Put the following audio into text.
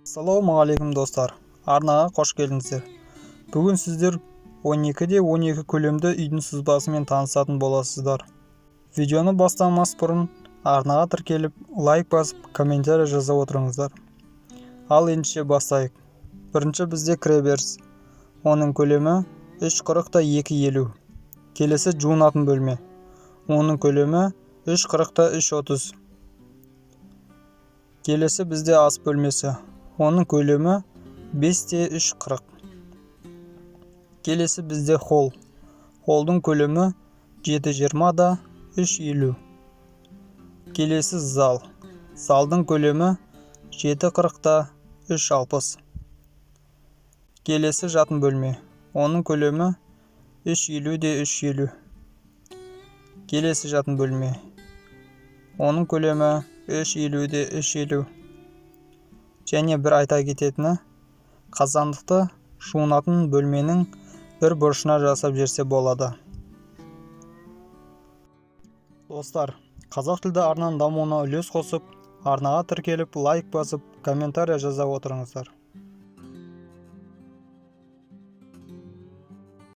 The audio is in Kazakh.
Ассалаумағалейкум достар, арнаға қош келдіңіздер. Бүгін сіздер 12-де 12 көлемді үйдің сызбасымен танысатын боласыздар. Видеоны бастамас бұрын арнаға тіркеліп, лайк басып, комментарий жаза отырыңыздар. Ал ендеше бастайық. Бірінші бізде кіреберіс. Оның көлемі 3,40-2,50. Келесі жуынатын бөлме. Оның көлемі 3,40-3,30. Келесі бізде ас бөлмесі. Оның көлемі 5-3,40. Келесі бізде холл. Холлдың көлемі 7,20-3,50. Келесі зал. Залдың көлемі 7,40-3,60. Келесі жатын бөлме. Оның көлемі 3,50-3,50. Келесі жатын бөлме. Оның көлемі 3,50-3,50. Және бір айта кететіні, қазандықты жуынатын бөлменің бір бұрышына жасап жерсе болады. Достар, қазақ тілді арнаның дамуына үлес қосып, арнаға тіркеліп, лайк басып, комментарий жаза отырыңыздар.